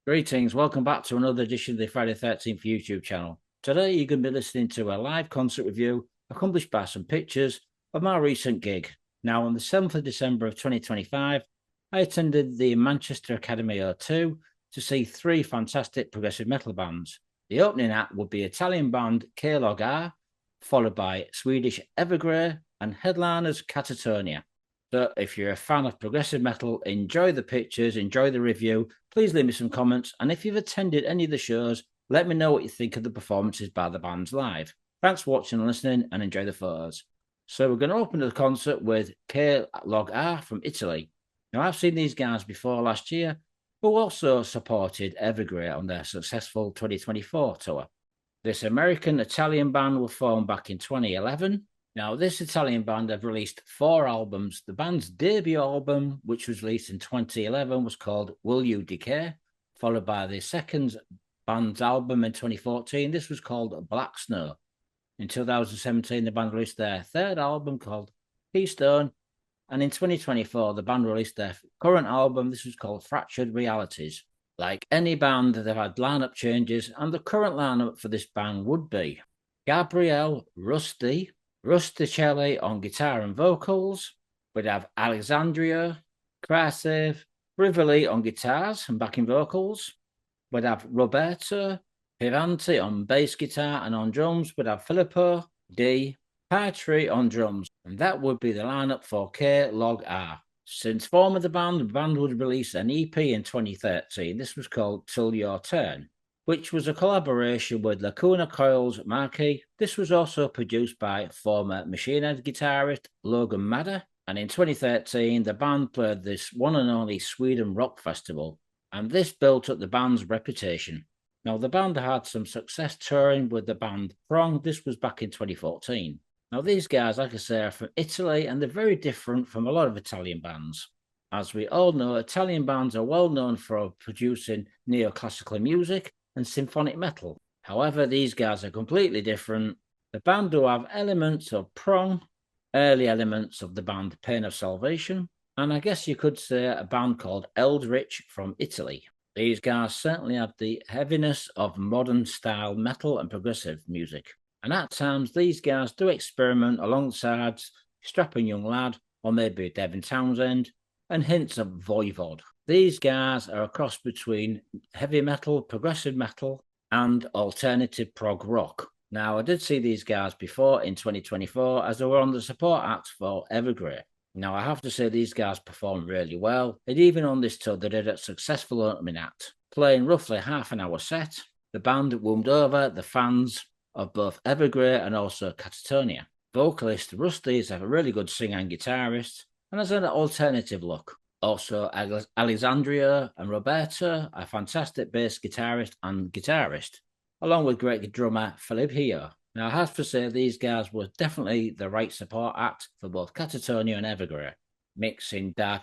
Greetings, welcome back to another edition of the Friday 13th YouTube channel. Today you're going to be listening to a live concert review accomplished by some pictures of my recent gig. Now on the 7th of December of 2025, I attended the Manchester Academy O2 to see three fantastic progressive metal bands. The opening act would be Italian band Klogr, followed by Swedish Evergrey and headliners Katatonia. So if you're a fan of progressive metal, enjoy the pictures, enjoy the review. Please leave me some comments. And if you've attended any of the shows, let me know what you think of the performances by the bands live. Thanks for watching and listening, and enjoy the photos. So we're going to open the concert with Klogr from Italy. Now, I've seen these guys before last year, who also supported Evergrey on their successful 2024 tour. This American-Italian band was formed back in 2011. Now, this Italian band have released 4 albums. The band's debut album, which was released in 2011, was called Will You Decay, followed by the second band's album in 2014. This was called Black Snow. In 2017, the band released their third album called Keystone, and in 2024, the band released their current album. This was called Fractured Realities. Like any band, they've had lineup changes, and the current lineup for this band would be Gabrielle Rusticelli on guitar and vocals. We'd have Alexandria Krashev Rivoli on guitars and backing vocals. We'd have Roberto Piranti on bass guitar and on drums. We'd have Filippo Di Patri on drums. And that would be the lineup for Klogr. Since forming the band would release an EP in 2013. This was called Till Your Turn, which was a collaboration with Lacuna Coil's Marquee. This was also produced by former Machine Head guitarist Logan Madder. And in 2013, the band played this one and only Sweden Rock Festival, and this built up the band's reputation. Now, the band had some success touring with the band Prong. This was back in 2014. Now, these guys, like I say, are from Italy, and they're very different from a lot of Italian bands. As we all know, Italian bands are well known for producing neoclassical music and symphonic metal. However, these guys are completely different. The band do have elements of Prong, early elements of the band Pain of Salvation, and I guess you could say a band called Eldritch from Italy. These guys certainly have the heaviness of modern style metal and progressive music. And at times, these guys do experiment alongside Strapping Young Lad, or maybe Devin Townsend, and hints of Voivod. These guys are a cross between heavy metal, progressive metal, and alternative prog rock. Now, I did see these guys before in 2024 as they were on the support act for Evergrey. Now, I have to say these guys performed really well, and even on this tour, they did a successful opening act, playing roughly half an hour set. The band wooed over the fans of both Evergrey and also Katatonia. Vocalist Rusty is a really good singer and guitarist, and has an alternative look. Also, Alexandria and Roberto, a fantastic bass guitarist and guitarist, along with great drummer Filippo. Now, I have to say these guys were definitely the right support act for both Katatonia and Evergrey, mixing dark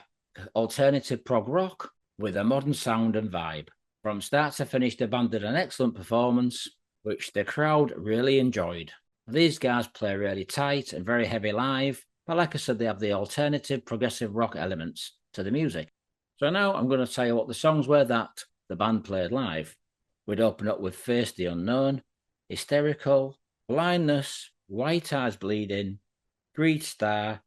alternative prog rock with a modern sound and vibe. From start to finish, the band did an excellent performance, which the crowd really enjoyed. These guys play really tight and very heavy live, but like I said, they have the alternative progressive rock elements to the music. So now I'm going to tell you what the songs were that the band played live. We'd open up with Face the Unknown, Hysterical, Blindness, White Eyes Bleeding, Greed Star,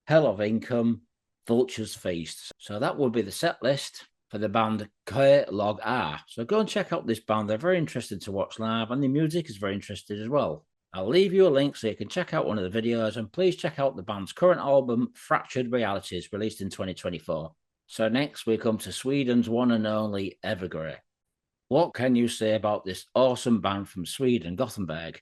Hell of Income, Vulture's Feast. So that would be the set list for the band Klogr. So go and check out this band. They're very interesting to watch live, and the music is very interesting as well. I'll leave you a link so you can check out one of the videos, and please check out the band's current album, Fractured Realities, released in 2024. So next we come to Sweden's one and only Evergrey. What can you say about this awesome band from Sweden, Gothenburg?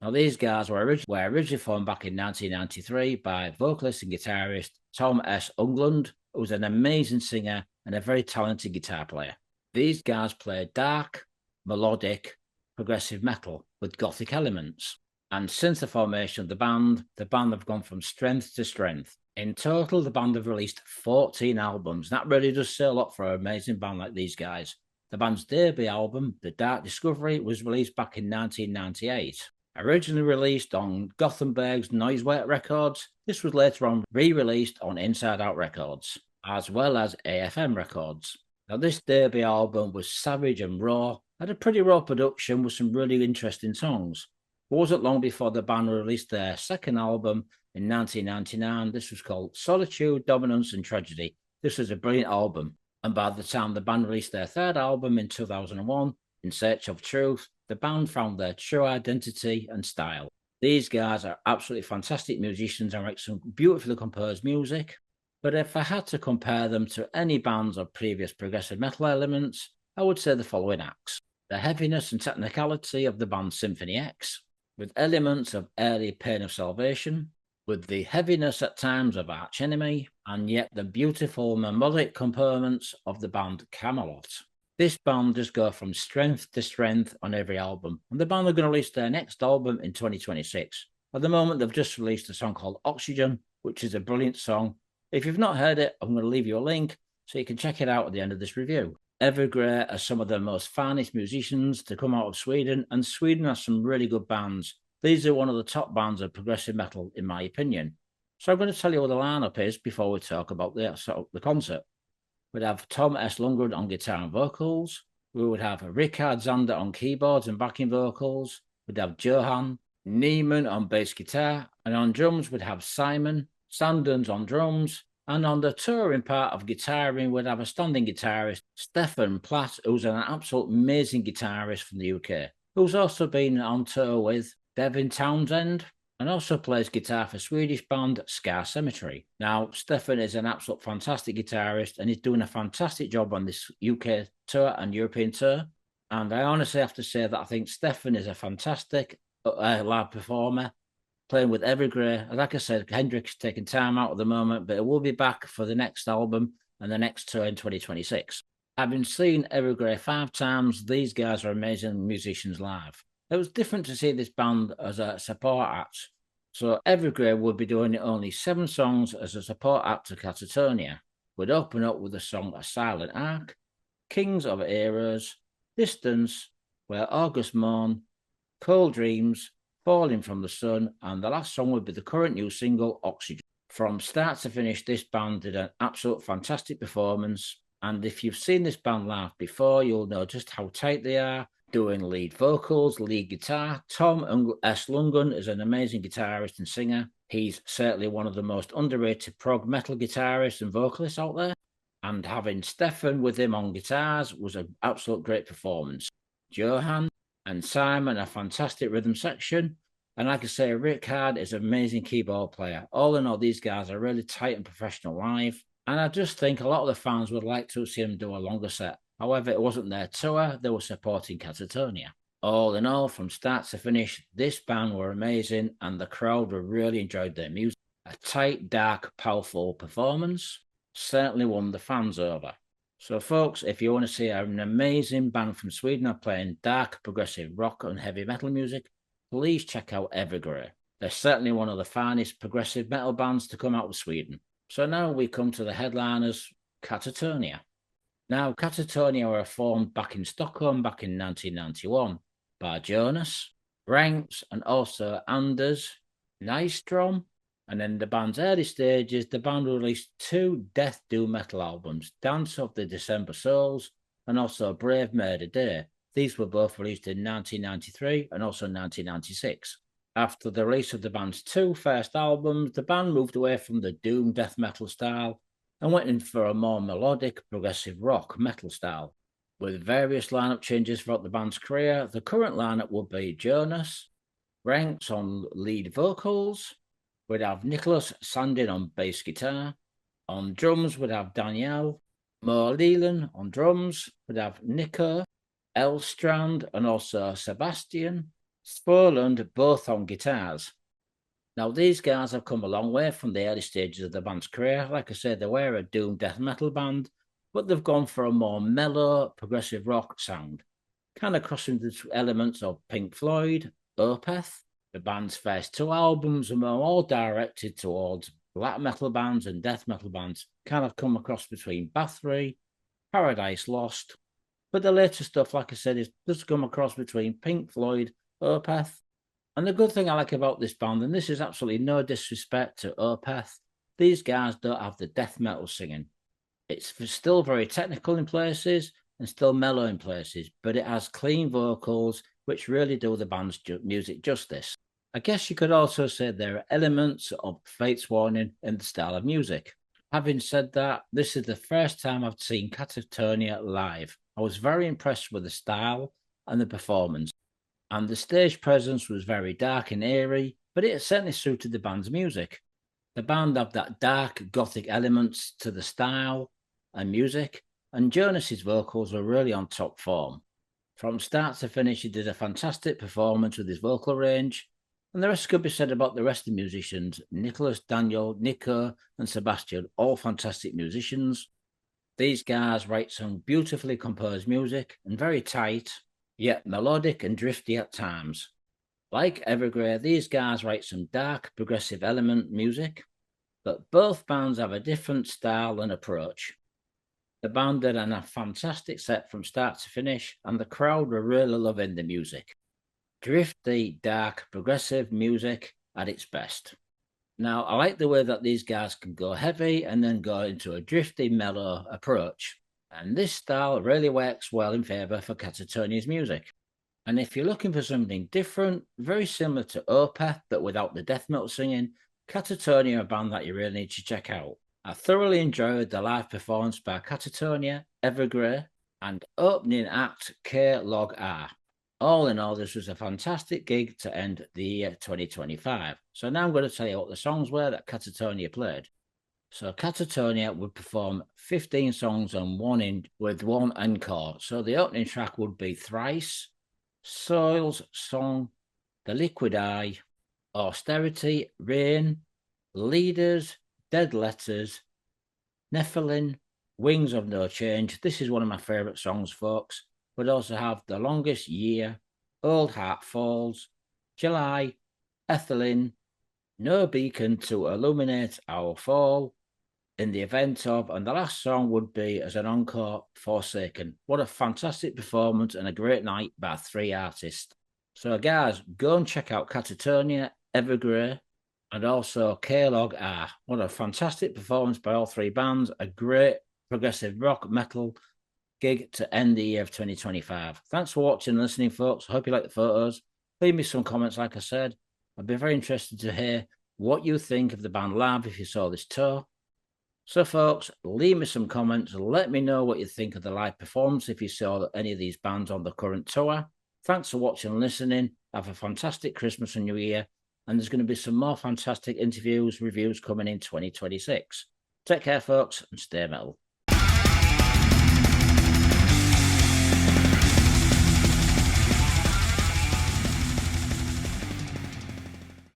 Now, these guys were originally formed back in 1993 by vocalist and guitarist Tom S. Unglund, who was an amazing singer and a very talented guitar player. These guys play dark, melodic, progressive metal with gothic elements. And since the formation of the band have gone from strength to strength. In total, the band have released 14 albums. That really does say a lot for an amazing band like these guys. The band's debut album, The Dark Discovery, was released back in 1998. Originally released on Gothenburg's Noiseweight Records, this was later on re-released on Inside Out Records, as well as AFM Records. Now, this debut album was savage and raw, had a pretty raw production with some really interesting songs. It wasn't long before the band released their second album in 1999. This was called Solitude, Dominance and Tragedy. This was a brilliant album. And by the time the band released their third album in 2001, In Search of Truth, the band found their true identity and style. These guys are absolutely fantastic musicians and make some beautifully composed music. But if I had to compare them to any bands of previous progressive metal elements, I would say the following acts. The heaviness and technicality of the band Symphony X, with elements of early Pain of Salvation, with the heaviness at times of Arch Enemy, and yet the beautiful melodic components of the band Camelot. This band just go from strength to strength on every album, and the band are going to release their next album in 2026. At the moment, they've just released a song called Oxygen, which is a brilliant song. If you've not heard it, I'm going to leave you a link so you can check it out at the end of this review. Evergrey are some of the most finest musicians to come out of Sweden, and Sweden has some really good bands. These are one of the top bands of progressive metal, in my opinion. So I'm going to tell you what the lineup is before we talk about the concert. We'd have Tom S. Lundgren on guitar and vocals. We would have Richard Zander on keyboards and backing vocals. We'd have Johan Niemann on bass guitar. And on drums, we'd have Simon Sandens on drums. And on the touring part of guitaring, we'd have a standing guitarist, Stefan Platt, who's an absolute amazing guitarist from the UK, who's also been on tour with Devin Townsend, and also plays guitar for Swedish band Scar Cemetery. Now, Stefan is an absolute fantastic guitarist, and he's doing a fantastic job on this UK tour and European tour. And I honestly have to say that I think Stefan is a fantastic live performer, playing with Evergrey. Like I said, Hendrik's taking time out at the moment, but it will be back for the next album and the next tour in 2026. Having seen Evergrey 5 times, these guys are amazing musicians live. It was different to see this band as a support act. So Evergrey would be doing only 7 songs as a support act to Katatonia. Would open up with the song A Silent Arc, Kings of Eras, Distance, Where August Mourn, Cold Dreams, Falling from the Sun, and the last song would be the current new single, Oxygen. From start to finish, this band did an absolute fantastic performance. And if you've seen this band live before, you'll know just how tight they are, doing lead vocals, lead guitar. Tom S. Lundgren is an amazing guitarist and singer. He's certainly one of the most underrated prog metal guitarists and vocalists out there. And having Stefan with him on guitars was an absolute great performance. Johan and Simon, a fantastic rhythm section. And like I say, Richard is an amazing keyboard player. All in all, these guys are really tight and professional live. And I just think a lot of the fans would like to see them do a longer set. However, it wasn't their tour, they were supporting Katatonia. All in all, from start to finish, this band were amazing and the crowd really enjoyed their music. A tight, dark, powerful performance certainly won the fans over. So folks, if you want to see an amazing band from Sweden are playing dark, progressive rock and heavy metal music, please check out Evergrey. They're certainly one of the finest progressive metal bands to come out of Sweden. So now we come to the headliners, Katatonia. Now, Katatonia were formed back in Stockholm back in 1991 by Jonas, Ranks, and also Anders Nyström. And in the band's early stages, the band released 2 death doom metal albums, Dance of the December Souls and also Brave Murder Day. These were both released in 1993 and also 1996. After the release of the band's 2 first albums, the band moved away from the doom death metal style and went in for a more melodic, progressive rock metal style. With various lineup changes throughout the band's career, the current lineup would be Jonas, Ranks on lead vocals, we'd have Nicholas Sandin on bass guitar, on drums we'd have Danielle, Mo Leland on drums, we'd have Nico, Elstrand, and also Sebastian Spurlund, both on guitars. Now, these guys have come a long way from the early stages of the band's career. Like I said, they were a doom death metal band, but they've gone for a more mellow, progressive rock sound, kind of crossing the elements of Pink Floyd, Opeth. The band's first 2 albums are all directed towards black metal bands and death metal bands, kind of come across between Bathory, Paradise Lost. But the later stuff, like I said, is just come across between Pink Floyd, Opeth. And the good thing I like about this band, and this is absolutely no disrespect to Opeth, these guys don't have the death metal singing. It's still very technical in places and still mellow in places, but it has clean vocals which really do the band's music justice. I guess you could also say there are elements of Fates Warning in the style of music. Having said that, this is the first time I've seen Katatonia live. I was very impressed with the style and the performance, and the stage presence was very dark and eerie, but it certainly suited the band's music. The band have that dark gothic elements to the style and music, and Jonas's vocals were really on top form. From start to finish, he did a fantastic performance with his vocal range, and the rest could be said about the rest of the musicians. Nicholas, Daniel, Nico, and Sebastian, all fantastic musicians. These guys write some beautifully composed music and very tight, yet melodic and drifty at times. Like Evergrey, these guys write some dark, progressive element music, but both bands have a different style and approach. The band did a fantastic set from start to finish, and the crowd were really loving the music. Drifty, dark, progressive music at its best. Now, I like the way that these guys can go heavy and then go into a drifty, mellow approach. And this style really works well in favour for Katatonia's music. And if you're looking for something different, very similar to Opeth, but without the death metal singing, Katatonia are a band that you really need to check out. I thoroughly enjoyed the live performance by Katatonia, Evergrey, and opening act Klogr. All in all, this was a fantastic gig to end the year 2025. So now I'm going to tell you what the songs were that Katatonia played. So Katatonia would perform 15 songs on with one encore. So the opening track would be Thrice, Soil's Song, The Liquid Eye, Austerity, Rain, Leaders, Dead Letters, Nephilim, Wings of No Change. This is one of my favourite songs, folks. Would also have The Longest Year, Old Heart Falls, July, Ethylene, No Beacon to Illuminate Our Fall, In the Event of, and the last song would be as an encore, Forsaken. What a fantastic performance and a great night by 3 artists. So guys, go and check out Katatonia, Evergrey, and also Klogr. What a fantastic performance by all 3 bands. A great progressive rock metal gig to end the year of 2025. Thanks for watching and listening, folks. I hope you like the photos. Leave me some comments, like I said. I'd be very interested to hear what you think of the band live if you saw this tour. So, folks, leave me some comments. Let me know what you think of the live performance if you saw any of these bands on the current tour. Thanks for watching and listening. Have a fantastic Christmas and New Year. And there's going to be some more fantastic interviews, reviews coming in 2026. Take care, folks, and stay metal.